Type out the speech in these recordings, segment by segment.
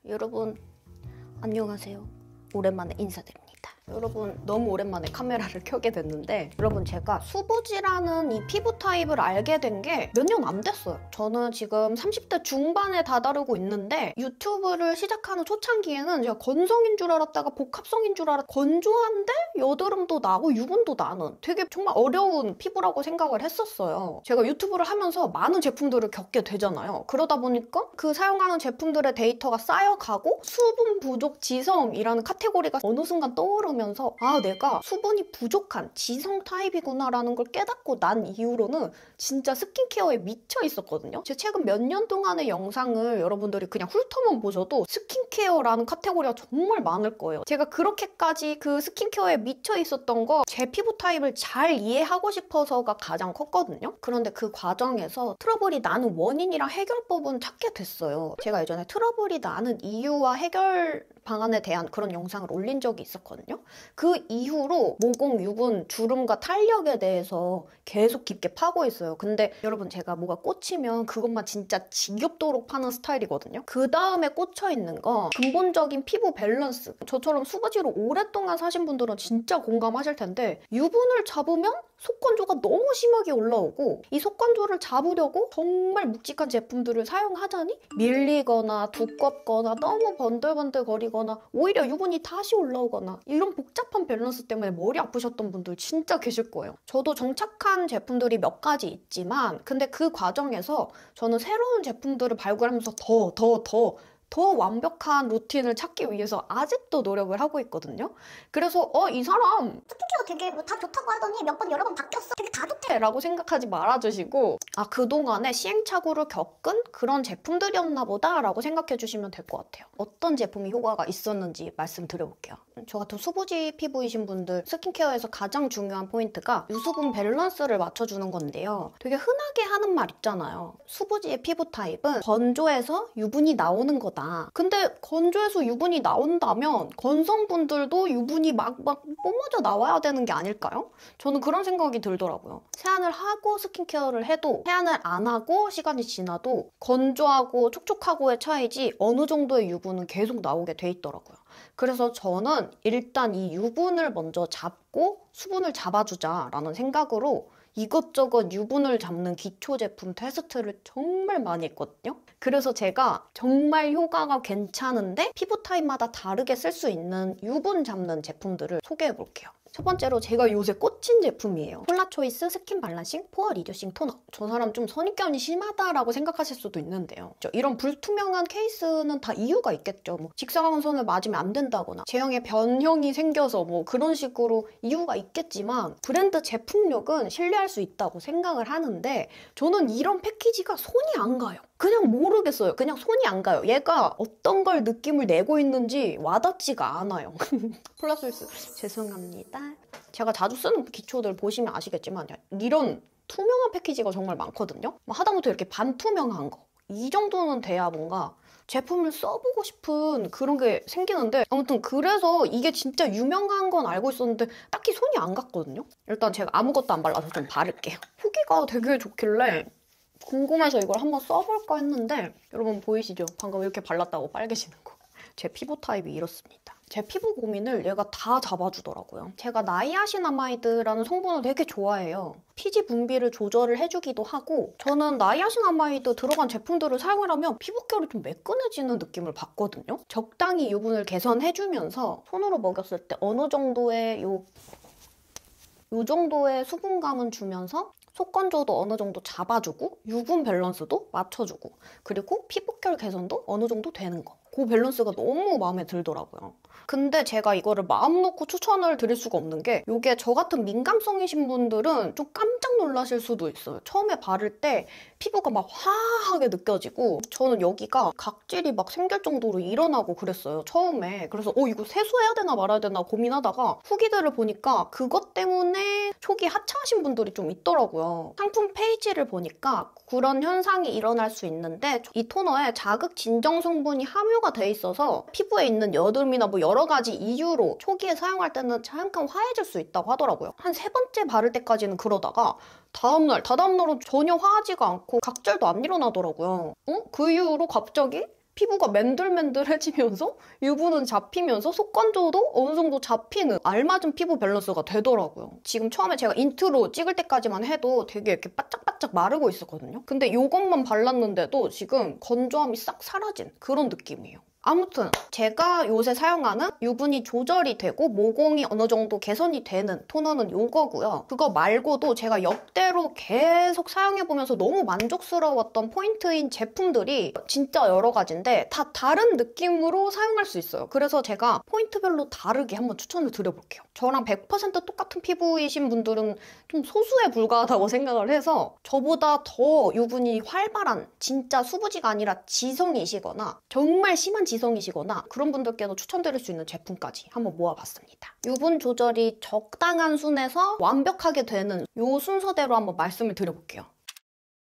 여러분 안녕하세요. 오랜만에 인사드립니다. 여러분 너무 오랜만에 카메라를 켜게 됐는데 여러분 제가 수부지라는 이 피부 타입을 알게 된 게 몇 년 안 됐어요. 저는 지금 30대 중반에 다다르고 있는데 유튜브를 시작하는 초창기에는 제가 건성인 줄 알았다가 복합성인 줄 알았다. 건조한데 여드름도 나고 유분도 나는 되게 정말 어려운 피부라고 생각을 했었어요. 제가 유튜브를 하면서 많은 제품들을 겪게 되잖아요. 그러다 보니까 그 사용하는 제품들의 데이터가 쌓여가고 수분 부족 지성이라는 카테고리가 어느 순간 떠오르면서 아 내가 수분이 부족한 지성 타입이구나 라는 걸 깨닫고 난 이후로는 진짜 스킨케어에 미쳐 있었거든요. 제 최근 몇 년 동안의 영상을 여러분들이 그냥 훑어만 보셔도 스킨케어라는 카테고리가 정말 많을 거예요. 제가 그렇게까지 그 스킨케어에 미쳐 있었던 거 제 피부 타입을 잘 이해하고 싶어서가 가장 컸거든요. 그런데 그 과정에서 트러블이 나는 원인이랑 해결법은 찾게 됐어요. 제가 예전에 트러블이 나는 이유와 해결 방안에 대한 그런 영상을 올린 적이 있었거든요. 그 이후로 모공, 유분, 주름과 탄력에 대해서 계속 깊게 파고 있어요. 근데 여러분 제가 뭐가 꽂히면 그것만 진짜 지겹도록 파는 스타일이거든요. 그 다음에 꽂혀 있는 거 근본적인 피부 밸런스. 저처럼 수부지로 오랫동안 사신 분들은 진짜 공감하실 텐데 유분을 잡으면 속건조가 너무 심하게 올라오고 이 속건조를 잡으려고 정말 묵직한 제품들을 사용하자니 밀리거나 두껍거나 너무 번들번들거리거나 오히려 유분이 다시 올라오거나 이런 복잡한 밸런스 때문에 머리 아프셨던 분들 진짜 계실 거예요. 저도 정착한 제품들이 몇 가지 있지만 근데 그 과정에서 저는 새로운 제품들을 발굴하면서 더 완벽한 루틴을 찾기 위해서 아직도 노력을 하고 있거든요. 그래서 이 사람 스킨케어 되게 뭐 다 좋다고 하더니 몇 번 여러 번 바뀌었어. 되게 다 좋대. 라고 생각하지 말아주시고 그동안에 시행착오를 겪은 그런 제품들이었나 보다 라고 생각해 주시면 될 것 같아요. 어떤 제품이 효과가 있었는지 말씀드려볼게요. 저 같은 수부지 피부이신 분들 스킨케어에서 가장 중요한 포인트가 유수분 밸런스를 맞춰주는 건데요. 되게 흔하게 하는 말 있잖아요. 수부지의 피부 타입은 건조해서 유분이 나오는 거다. 근데 건조해서 유분이 나온다면 건성분들도 유분이 막 뿜어져 나와야 되는 게 아닐까요? 저는 그런 생각이 들더라고요. 세안을 하고 스킨케어를 해도 세안을 안 하고 시간이 지나도 건조하고 촉촉하고의 차이지 어느 정도의 유분은 계속 나오게 돼 있더라고요. 그래서 저는 일단 이 유분을 먼저 잡고 수분을 잡아주자라는 생각으로 이것저것 유분을 잡는 기초 제품 테스트를 정말 많이 했거든요. 그래서 제가 정말 효과가 괜찮은데 피부 타입마다 다르게 쓸 수 있는 유분 잡는 제품들을 소개해 볼게요. 첫 번째로 제가 요새 꽂힌 제품이에요. 폴라초이스 스킨 발란싱 포어 리듀싱 토너. 저 사람 좀 선입견이 심하다라고 생각하실 수도 있는데요. 이런 불투명한 케이스는 다 이유가 있겠죠. 뭐 직사광선을 맞으면 안 된다거나 제형에 변형이 생겨서 뭐 그런 식으로 이유가 있겠지만 브랜드 제품력은 신뢰할 수 있다고 생각을 하는데 저는 이런 패키지가 손이 안 가요. 그냥 모르겠어요. 그냥 손이 안 가요. 얘가 어떤 걸 느낌을 내고 있는지 와닿지가 않아요. 폴라초이스 죄송합니다. 제가 자주 쓰는 기초들 보시면 아시겠지만 이런 투명한 패키지가 정말 많거든요. 하다못해 이렇게 반투명한 거. 이 정도는 돼야 뭔가 제품을 써보고 싶은 그런 게 생기는데 아무튼 그래서 이게 진짜 유명한 건 알고 있었는데 딱히 손이 안 갔거든요. 일단 제가 아무것도 안 발라서 좀 바를게요. 후기가 되게 좋길래 궁금해서 이걸 한번 써볼까 했는데 여러분 보이시죠? 방금 이렇게 발랐다고 빨개지는 거. 제 피부 타입이 이렇습니다. 제 피부 고민을 얘가 다 잡아주더라고요. 제가 나이아신아마이드라는 성분을 되게 좋아해요. 피지 분비를 조절을 해주기도 하고 저는 나이아신아마이드 들어간 제품들을 사용을 하면 피부결이 좀 매끈해지는 느낌을 받거든요. 적당히 유분을 개선해주면서 손으로 먹였을 때 어느 정도의 요 정도의 수분감은 주면서 속건조도 어느 정도 잡아주고 유분 밸런스도 맞춰주고 그리고 피부결 개선도 어느 정도 되는 거. 그 밸런스가 너무 마음에 들더라고요. 근데 제가 이거를 마음 놓고 추천을 드릴 수가 없는 게 이게 저 같은 민감성이신 분들은 좀 깜짝 놀라실 수도 있어요. 처음에 바를 때 피부가 막 화하게 느껴지고 저는 여기가 각질이 막 생길 정도로 일어나고 그랬어요. 처음에. 그래서 이거 세수해야 되나 말아야 되나 고민하다가 후기들을 보니까 그것 때문에 초기 하차하신 분들이 좀 있더라고요. 상품 페이지를 보니까 그런 현상이 일어날 수 있는데 이 토너에 자극 진정 성분이 함유가 돼 있어서 피부에 있는 여드름이나 뭐 여러 가지 이유로 초기에 사용할 때는 잠깐 화해질 수 있다고 하더라고요. 한 3번째 바를 때까지는 그러다가 다다음날은 전혀 화하지가 않고 각질도 안 일어나더라고요. 그 이후로 갑자기 피부가 맨들맨들해지면서 유분은 잡히면서 속건조도 어느 정도 잡히는 알맞은 피부 밸런스가 되더라고요. 지금 처음에 제가 인트로 찍을 때까지만 해도 되게 이렇게 바짝바짝 마르고 있었거든요. 근데 이것만 발랐는데도 지금 건조함이 싹 사라진 그런 느낌이에요. 아무튼 제가 요새 사용하는 유분이 조절이 되고 모공이 어느 정도 개선이 되는 토너는 이거고요. 그거 말고도 제가 역대로 계속 사용해보면서 너무 만족스러웠던 포인트인 제품들이 진짜 여러 가지인데 다 다른 느낌으로 사용할 수 있어요. 그래서 제가 포인트별로 다르게 한번 추천을 드려볼게요. 저랑 100% 똑같은 피부이신 분들은 좀 소수에 불과하다고 생각을 해서 저보다 더 유분이 활발한 진짜 수부지가 아니라 지성이시거나 정말 심한 지성이시거나 그런 분들께도 추천드릴 수 있는 제품까지 한번 모아봤습니다. 유분 조절이 적당한 순에서 완벽하게 되는 이 순서대로 한번 말씀을 드려볼게요.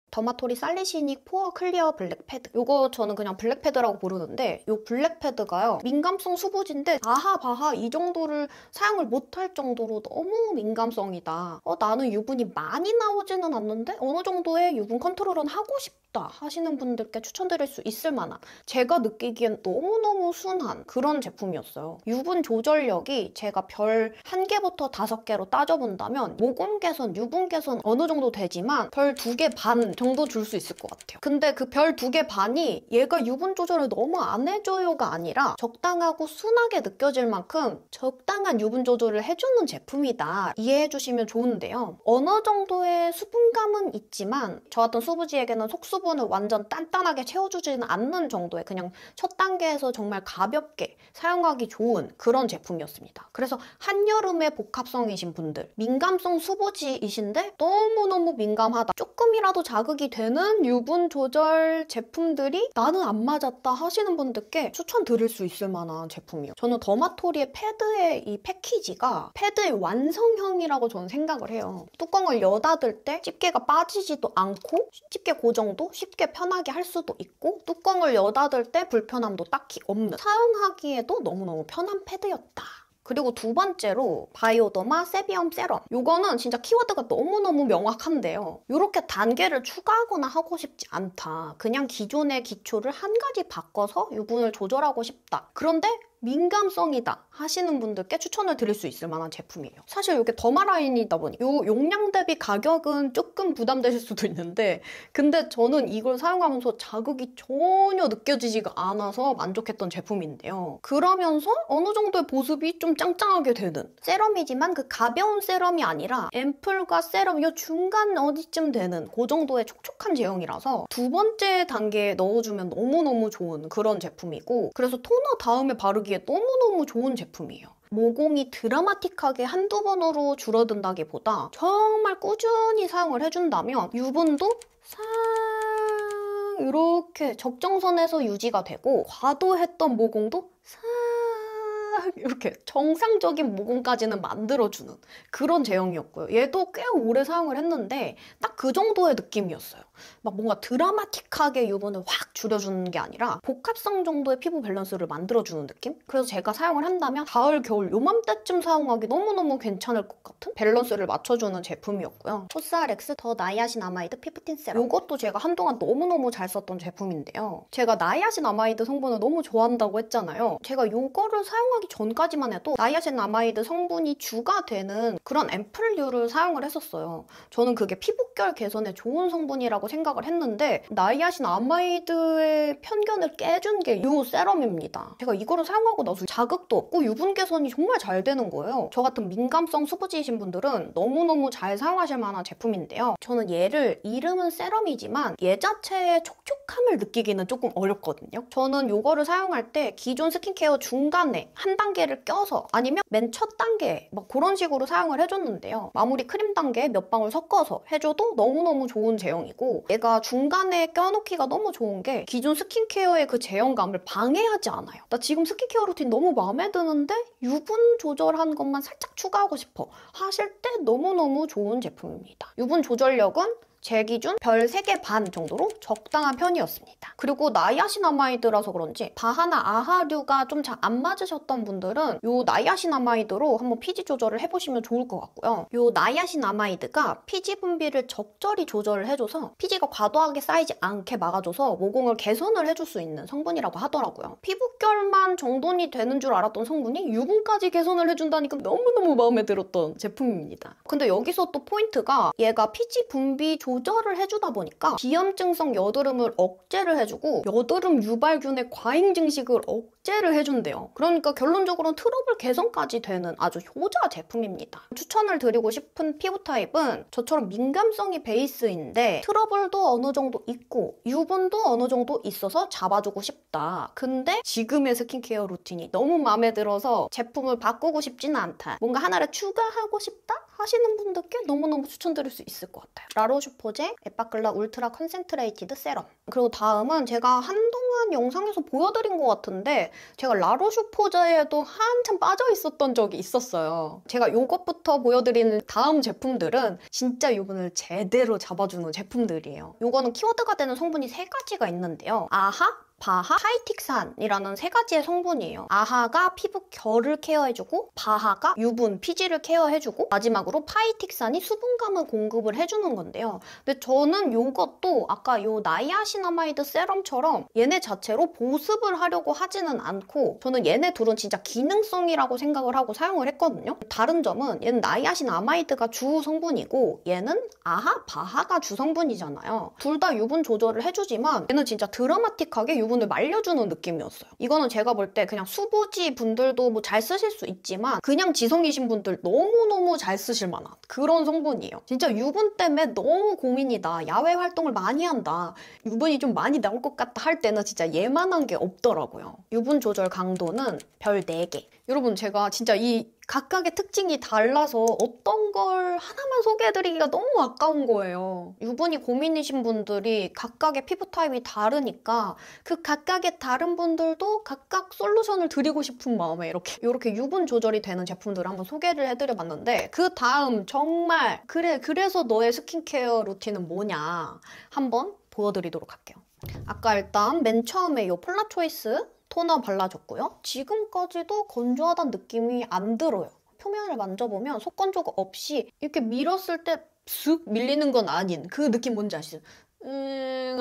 더마토리 살리시닉 포어 클리어 블랙 패드. 이거 저는 그냥 블랙 패드라고 부르는데 이 블랙 패드가요. 민감성 수부지인데 아하바하 이 정도를 사용을 못할 정도로 너무 민감성이다. 나는 유분이 많이 나오지는 않는데 어느 정도의 유분 컨트롤은 하고 싶다 하시는 분들께 추천드릴 수 있을 만한 제가 느끼기엔 너무너무 순한 그런 제품이었어요. 유분 조절력이 제가 별 1개부터 5개로 따져본다면 모공 개선, 유분 개선 어느 정도 되지만 별 2개 반 정도 줄 수 있을 것 같아요. 근데 그 별 2개 반이 얘가 유분 조절을 너무 안 해줘요가 아니라 적당하고 순하게 느껴질 만큼 적당한 유분 조절을 해주는 제품이다. 이해해주시면 좋은데요. 어느 정도의 수분감은 있지만 저 같은 수부지에게는 속수분을 완전 단단하게 채워주지는 않는 정도의 그냥 첫 단계에서 정말 가볍게 사용하기 좋은 그런 제품이었습니다. 그래서 한여름에 복합성이신 분들, 민감성 수부지이신데 너무너무 민감하다. 조금이라도 자극이 되는 유분 조절 제품들이 나는 안 맞았다 하시는 분들께 추천드릴 수 있을 만한 제품이에요. 저는 더마토리의 패드의 이 패키지가 패드의 완성형이라고 저는 생각을 해요. 뚜껑을 여닫을 때 집게가 빠지지도 않고 집게 고정도 쉽게 편하게 할 수도 있고 뚜껑을 여닫을 때 불편함도 딱히 없는 사용하기에도 너무너무 편한 패드였다. 그리고 두 번째로 바이오더마 세비엄 세럼. 이거는 진짜 키워드가 너무너무 명확한데요. 이렇게 단계를 추가하거나 하고 싶지 않다. 그냥 기존의 기초를 한 가지 바꿔서 유분을 조절하고 싶다. 그런데 민감성이다 하시는 분들께 추천을 드릴 수 있을 만한 제품이에요. 사실 이게 더마 라인이다 보니 이 용량 대비 가격은 조금 부담되실 수도 있는데 근데 저는 이걸 사용하면서 자극이 전혀 느껴지지가 않아서 만족했던 제품인데요. 그러면서 어느 정도의 보습이 좀 짱짱하게 되는 세럼이지만 그 가벼운 세럼이 아니라 앰플과 세럼 이 중간 어디쯤 되는 그 정도의 촉촉한 제형이라서 두 번째 단계에 넣어주면 너무너무 좋은 그런 제품이고 그래서 토너 다음에 바르기 너무너무 좋은 제품이에요. 모공이 드라마틱하게 한두 번으로 줄어든다기보다 정말 꾸준히 사용을 해준다면 유분도 싹 이렇게 적정선에서 유지가 되고 과도했던 모공도 싹 이렇게 정상적인 모공까지는 만들어주는 그런 제형이었고요. 얘도 꽤 오래 사용을 했는데 딱 그 정도의 느낌이었어요. 막 뭔가 드라마틱하게 유분을 확 줄여주는 게 아니라 복합성 정도의 피부 밸런스를 만들어주는 느낌? 그래서 제가 사용을 한다면 가을, 겨울 요맘때쯤 사용하기 너무너무 괜찮을 것 같은 밸런스를 맞춰주는 제품이었고요. 코스알엑스 더 나이아신아마이드 피프틴 세럼. 이것도 제가 한동안 너무너무 잘 썼던 제품인데요. 제가 나이아신아마이드 성분을 너무 좋아한다고 했잖아요. 제가 이거를 사용하기 전까지만 해도 나이아신아마이드 성분이 주가 되는 그런 앰플류를 사용을 했었어요. 저는 그게 피부결 개선에 좋은 성분이라고 생각을 했는데 나이아신아마이드의 편견을 깨준 게 이 세럼입니다. 제가 이거를 사용하고 나서 자극도 없고 유분 개선이 정말 잘 되는 거예요. 저 같은 민감성 수부지이신 분들은 너무너무 잘 사용하실 만한 제품인데요. 저는 얘를 이름은 세럼이지만 얘 자체의 촉촉함을 느끼기는 조금 어렵거든요. 저는 이거를 사용할 때 기존 스킨케어 중간에 한 단계를 껴서 아니면 맨 첫 단계 막 그런 식으로 사용을 해줬는데요. 마무리 크림 단계에 몇 방울 섞어서 해줘도 너무너무 좋은 제형이고 얘가 중간에 껴놓기가 너무 좋은 게 기존 스킨케어의 그 제형감을 방해하지 않아요. 나 지금 스킨케어 루틴 너무 마음에 드는데 유분 조절한 것만 살짝 추가하고 싶어 하실 때 너무너무 좋은 제품입니다. 유분 조절력은 제 기준 별 3개 반 정도로 적당한 편이었습니다. 그리고 나이아신아마이드라서 그런지 바하나 아하류가 좀 잘 안 맞으셨던 분들은 요 나이아신아마이드로 한번 피지 조절을 해보시면 좋을 것 같고요. 요 나이아신아마이드가 피지 분비를 적절히 조절을 해줘서 피지가 과도하게 쌓이지 않게 막아줘서 모공을 개선을 해줄 수 있는 성분이라고 하더라고요. 피부결만 정돈이 되는 줄 알았던 성분이 유분까지 개선을 해준다니까 너무너무 마음에 들었던 제품입니다. 근데 여기서 또 포인트가 얘가 피지 분비 조절을 해주다 보니까 비염증성 여드름을 억제를 해주고 여드름 유발균의 과잉 증식을 억제를 해준대요. 그러니까 결론적으로는 트러블 개선까지 되는 아주 효자 제품입니다. 추천을 드리고 싶은 피부 타입은 저처럼 민감성이 베이스인데 트러블도 어느 정도 있고 유분도 어느 정도 있어서 잡아주고 싶다. 근데 지금의 스킨케어 루틴이 너무 마음에 들어서 제품을 바꾸고 싶지는 않다. 뭔가 하나를 추가하고 싶다? 하시는 분들께 너무너무 추천드릴 수 있을 것 같아요. 라로슈포제 에빠클라 울트라 컨센트레이티드 세럼. 그리고 다음은 제가 한동안 영상에서 보여드린 것 같은데 제가 라로슈포제에도 한참 빠져 있었던 적이 있었어요. 제가 이것부터 보여드리는 다음 제품들은 진짜 유분을 제대로 잡아주는 제품들이에요. 이거는 키워드가 되는 성분이 3가지가 있는데요. 아하, 바하, 파이틱산이라는 3가지의 성분이에요. 아하가 피부 결을 케어해주고 바하가 유분, 피지를 케어해주고 마지막으로 파이틱산이 수분감을 공급을 해주는 건데요. 근데 저는 이것도 아까 요 나이아신아마이드 세럼처럼 얘네 자체로 보습을 하려고 하지는 않고 저는 얘네 둘은 진짜 기능성이라고 생각을 하고 사용을 했거든요. 다른 점은 얘는 나이아신아마이드가 주 성분이고 얘는 아하, 바하가 주 성분이잖아요. 둘 다 유분 조절을 해주지만 얘는 진짜 드라마틱하게 유분을 말려주는 느낌이었어요. 이거는 제가 볼 때 그냥 수부지 분들도 뭐 잘 쓰실 수 있지만 그냥 지성이신 분들 너무너무 잘 쓰실 만한 그런 성분이에요. 진짜 유분 때문에 너무 고민이다. 야외 활동을 많이 한다. 유분이 좀 많이 나올 것 같다 할 때는 진짜 얘만한 게 없더라고요. 유분 조절 강도는 별 4개. 여러분 제가 진짜 이 각각의 특징이 달라서 어떤 걸 하나만 소개해드리기가 너무 아까운 거예요. 유분이 고민이신 분들이 각각의 피부 타입이 다르니까 그 각각의 다른 분들도 각각 솔루션을 드리고 싶은 마음에 이렇게 유분 조절이 되는 제품들을 한번 소개를 해드려봤는데 그 다음 정말 그래서 너의 스킨케어 루틴은 뭐냐 한번 보여드리도록 할게요. 아까 일단 맨 처음에 이 폴라초이스 토너 발라줬고요. 지금까지도 건조하다는 느낌이 안 들어요. 표면을 만져보면 속건조가 없이 이렇게 밀었을 때 슥 밀리는 건 아닌 그 느낌 뭔지 아시죠?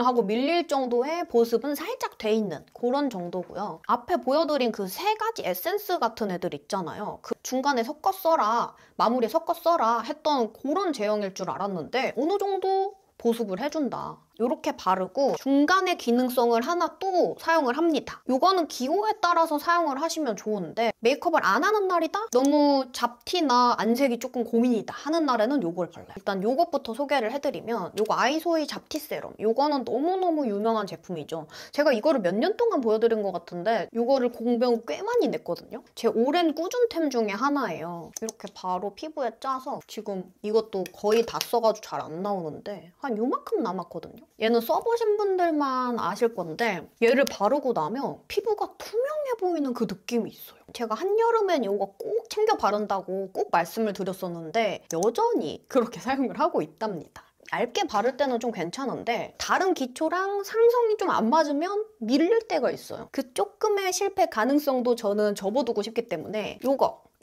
하고 밀릴 정도의 보습은 살짝 돼 있는 그런 정도고요. 앞에 보여드린 그 3가지 에센스 같은 애들 있잖아요. 그 중간에 섞어 써라, 마무리에 섞어 써라 했던 그런 제형일 줄 알았는데 어느 정도 보습을 해준다. 이렇게 바르고 중간에 기능성을 하나 또 사용을 합니다. 이거는 기호에 따라서 사용을 하시면 좋은데 메이크업을 안 하는 날이다? 너무 잡티나 안색이 조금 고민이다 하는 날에는 이걸 발라요. 일단 이것부터 소개를 해드리면 이거 아이소이 잡티 세럼. 이거는 너무너무 유명한 제품이죠. 제가 이거를 몇 년 동안 보여드린 것 같은데 이거를 공병 꽤 많이 냈거든요. 제 오랜 꾸준템 중에 하나예요. 이렇게 바로 피부에 짜서 지금 이것도 거의 다 써가지고 잘 안 나오는데 한 요만큼 남았거든요. 얘는 써보신 분들만 아실 건데 얘를 바르고 나면 피부가 투명해 보이는 그 느낌이 있어요. 제가 한여름엔 이거 꼭 챙겨 바른다고 꼭 말씀을 드렸었는데 여전히 그렇게 사용을 하고 있답니다. 얇게 바를 때는 좀 괜찮은데 다른 기초랑 상성이 좀 안 맞으면 밀릴 때가 있어요. 그 조금의 실패 가능성도 저는 접어두고 싶기 때문에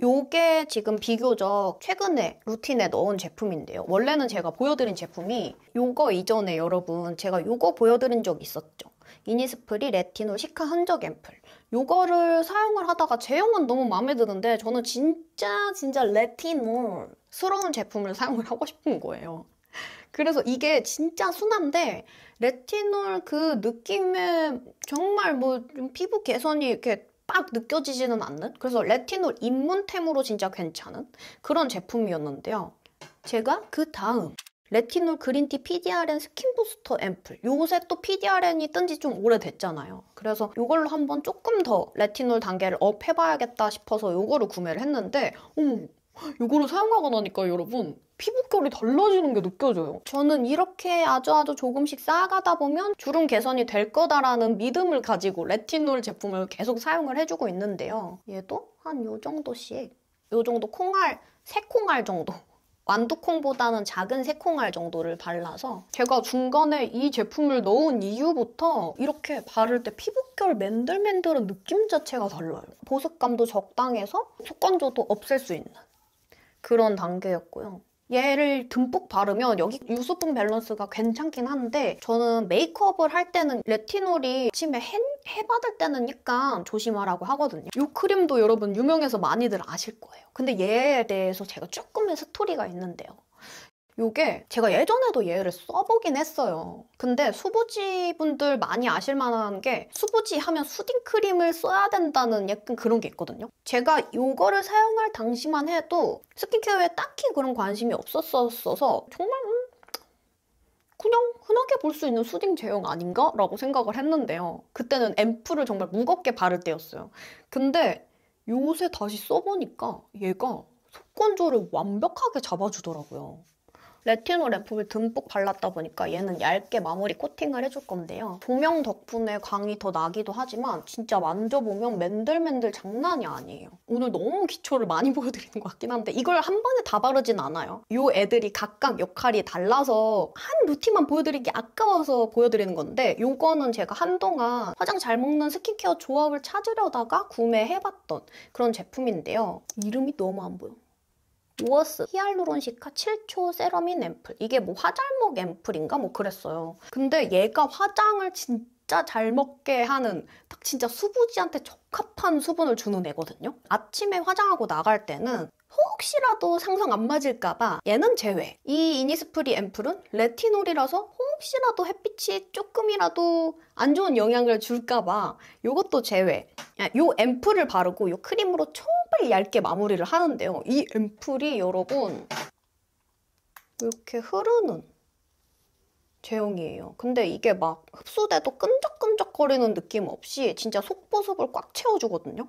요게 지금 비교적 최근에 루틴에 넣은 제품인데요. 원래는 제가 보여드린 제품이 요거 이전에 여러분 제가 요거 보여드린 적 있었죠. 이니스프리 레티놀 시카 흔적 앰플. 요거를 사용을 하다가 제형은 너무 마음에 드는데 저는 진짜 레티놀스러운 제품을 사용을 하고 싶은 거예요. 그래서 이게 진짜 순한데 레티놀 그 느낌에 정말 뭐 좀 피부 개선이 이렇게 딱 느껴지지는 않는? 그래서 레티놀 입문템으로 진짜 괜찮은 그런 제품이었는데요. 제가 그 다음 레티놀 그린티 PDRN 스킨 부스터 앰플. 요새 또 PDRN이 뜬 지 좀 오래됐잖아요. 그래서 이걸로 한번 조금 더 레티놀 단계를 업 해봐야겠다 싶어서 이거를 구매를 했는데 이거를 사용하고 나니까 여러분 피부결이 달라지는 게 느껴져요. 저는 이렇게 아주 조금씩 쌓아가다 보면 주름 개선이 될 거다라는 믿음을 가지고 레티놀 제품을 계속 사용을 해주고 있는데요. 얘도 한 요 정도씩, 요 정도 콩알, 3콩알 정도 완두콩보다는 작은 새콩알 정도를 발라서 제가 중간에 이 제품을 넣은 이후부터 이렇게 바를 때 피부결 맨들맨들한 느낌 자체가 달라요. 보습감도 적당해서 속건조도 없앨 수 있는 그런 단계였고요. 얘를 듬뿍 바르면 여기 유수분 밸런스가 괜찮긴 한데 저는 메이크업을 할 때는 레티놀이 아침에 해 받을 때는 약간 조심하라고 하거든요. 이 크림도 여러분 유명해서 많이들 아실 거예요. 근데 얘에 대해서 제가 조금의 스토리가 있는데요. 요게 제가 예전에도 얘를 써보긴 했어요. 근데 수부지 분들 많이 아실 만한 게 수부지 하면 수딩 크림을 써야 된다는 약간 그런 게 있거든요. 제가 요거를 사용할 당시만 해도 스킨케어에 딱히 그런 관심이 없었어서 정말 그냥 흔하게 볼 수 있는 수딩 제형 아닌가? 라고 생각을 했는데요. 그때는 앰플을 정말 무겁게 바를 때였어요. 근데 요새 다시 써보니까 얘가 속건조를 완벽하게 잡아주더라고요. 레티놀 앰플을 듬뿍 발랐다 보니까 얘는 얇게 마무리 코팅을 해줄 건데요. 조명 덕분에 광이 더 나기도 하지만 진짜 만져보면 맨들맨들 장난이 아니에요. 오늘 너무 기초를 많이 보여드리는 것 같긴 한데 이걸 한 번에 다 바르진 않아요. 이 애들이 각각 역할이 달라서 한 루틴만 보여드리기 아까워서 보여드리는 건데 이거는 제가 한동안 화장 잘 먹는 스킨케어 조합을 찾으려다가 구매해봤던 그런 제품인데요. 이름이 너무 안 보여. 우어스 히알루론시카 7초 세럼인 앰플. 이게 뭐 화잘먹 앰플인가? 뭐 그랬어요. 근데 얘가 화장을 진짜 잘 먹게 하는 딱 진짜 수부지한테 적합한 수분을 주는 애거든요. 아침에 화장하고 나갈 때는 혹시라도 상성 안 맞을까봐 얘는 제외. 이 이니스프리 앰플은 레티놀이라서 혹시라도 햇빛이 조금이라도 안 좋은 영향을 줄까봐 이것도 제외. 이 앰플을 바르고 이 크림으로 정말 얇게 마무리를 하는데요. 이 앰플이 여러분 이렇게 흐르는 제형이에요. 근데 이게 막 흡수돼도 끈적끈적거리는 느낌 없이 진짜 속보습을 꽉 채워주거든요.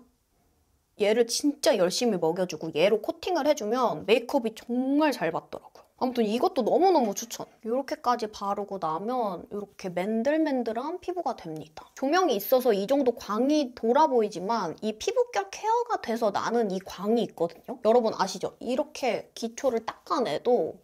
얘를 진짜 열심히 먹여주고 얘로 코팅을 해주면 메이크업이 정말 잘 받더라고요. 아무튼 이것도 너무너무 추천. 이렇게까지 바르고 나면 이렇게 맨들맨들한 피부가 됩니다. 조명이 있어서 이 정도 광이 돌아 보이지만 이 피부결 케어가 돼서 나는 이 광이 있거든요. 여러분 아시죠? 이렇게 기초를 닦아내도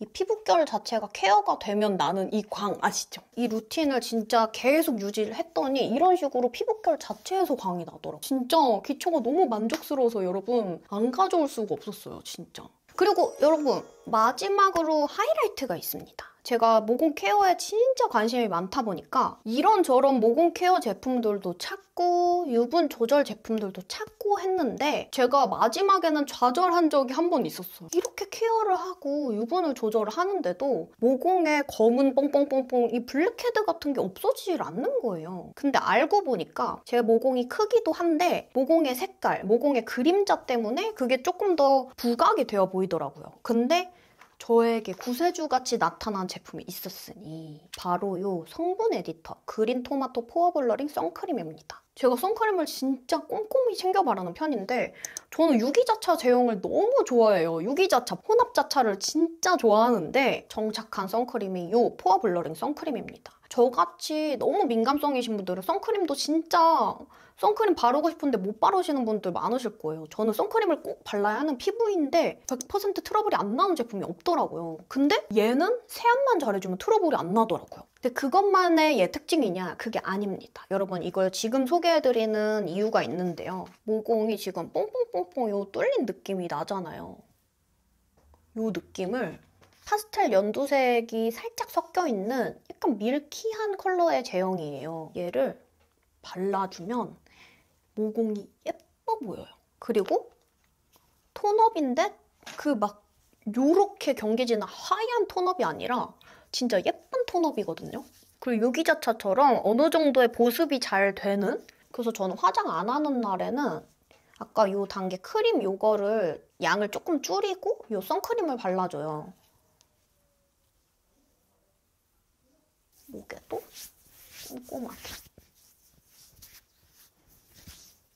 이 피부결 자체가 케어가 되면 나는 이 광 아시죠? 이 루틴을 진짜 계속 유지를 했더니 이런 식으로 피부결 자체에서 광이 나더라고요. 진짜 기초가 너무 만족스러워서 여러분 안 가져올 수가 없었어요, 진짜. 그리고 여러분 마지막으로 하이라이트가 있습니다. 제가 모공 케어에 진짜 관심이 많다 보니까 이런저런 모공 케어 제품들도 찾고 유분 조절 제품들도 찾고 했는데 제가 마지막에는 좌절한 적이 한 번 있었어요. 이렇게 케어를 하고 유분을 조절을 하는데도 모공에 검은 뻥뻥뻥뻥 이 블랙헤드 같은 게 없어지질 않는 거예요. 근데 알고 보니까 제 모공이 크기도 한데 모공의 색깔, 모공의 그림자 때문에 그게 조금 더 부각이 되어 보이더라고요. 근데 저에게 구세주같이 나타난 제품이 있었으니 바로 이 성분 에디터 그린 토마토 포어 블러링 선크림입니다. 제가 선크림을 진짜 꼼꼼히 챙겨 바르는 편인데 저는 유기자차 제형을 너무 좋아해요. 유기자차, 혼합자차를 진짜 좋아하는데 정착한 선크림이 이 포어 블러링 선크림입니다. 저같이 너무 민감성이신 분들은 선크림도 진짜 선크림 바르고 싶은데 못 바르시는 분들 많으실 거예요. 저는 선크림을 꼭 발라야 하는 피부인데 100% 트러블이 안 나는 제품이 없더라고요. 근데 얘는 세안만 잘해주면 트러블이 안 나더라고요. 근데 그것만의 얘 특징이냐? 그게 아닙니다. 여러분 이걸 지금 소개해드리는 이유가 있는데요. 모공이 지금 뽕뽕뽕뽕 요 뚫린 느낌이 나잖아요. 요 느낌을 파스텔 연두색이 살짝 섞여있는 약간 밀키한 컬러의 제형이에요. 얘를 발라주면 모공이 예뻐 보여요. 그리고 톤업인데 그 막 요렇게 경계지는 하얀 톤업이 아니라 진짜 예쁜 톤업이거든요. 그리고 유기자차처럼 어느 정도의 보습이 잘 되는? 그래서 저는 화장 안 하는 날에는 아까 요 단계 크림 요거를 양을 조금 줄이고 요 선크림을 발라줘요. 목에도 꼼꼼하게.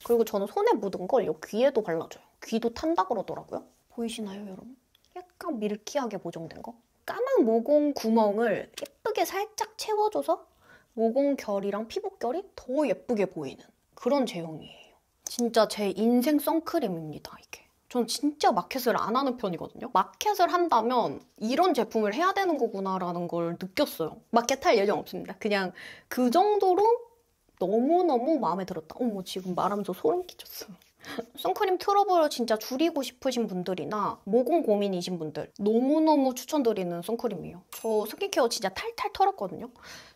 그리고 저는 손에 묻은 걸 요 귀에도 발라줘요. 귀도 탄다 그러더라고요. 보이시나요, 여러분? 약간 밀키하게 보정된 거? 까만 모공 구멍을 예쁘게 살짝 채워줘서 모공 결이랑 피부결이 더 예쁘게 보이는 그런 제형이에요. 진짜 제 인생 선크림입니다, 이게. 전 진짜 마켓을 안 하는 편이거든요. 마켓을 한다면 이런 제품을 해야 되는 거구나라는 걸 느꼈어요. 마켓 할 예정 없습니다. 그냥 그 정도로 너무너무 마음에 들었다. 어머, 지금 말하면서 소름 끼쳤어. 선크림 트러블을 진짜 줄이고 싶으신 분들이나 모공 고민이신 분들 너무너무 추천드리는 선크림이에요. 저 스킨케어 진짜 탈탈 털었거든요.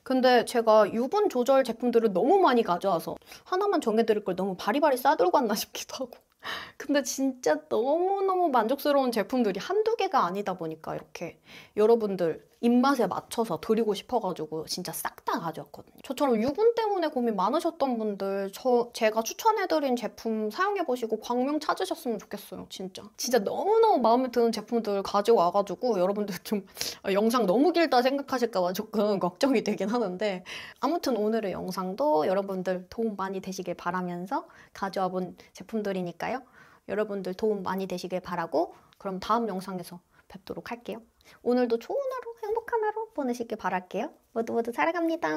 근데 제가 유분 조절 제품들을 너무 많이 가져와서 하나만 정해드릴 걸 너무 바리바리 싸들고 왔나 싶기도 하고. 근데 진짜 너무너무 만족스러운 제품들이 한두 개가 아니다 보니까 이렇게 여러분들 입맛에 맞춰서 드리고 싶어가지고 진짜 싹 다 가져왔거든요. 저처럼 유분 때문에 고민 많으셨던 분들 제가 추천해드린 제품 사용해보시고 광명 찾으셨으면 좋겠어요. 진짜 너무너무 마음에 드는 제품들 가져와가지고 여러분들 좀 영상 너무 길다 생각하실까봐 조금 걱정이 되긴 하는데 아무튼 오늘의 영상도 여러분들 도움 많이 되시길 바라면서 가져와 본 제품들이니까요. 여러분들 도움 많이 되시길 바라고 그럼 다음 영상에서 뵙도록 할게요. 오늘도 좋은 하루, 행복한 하루 보내시길 바랄게요. 모두 모두 사랑합니다.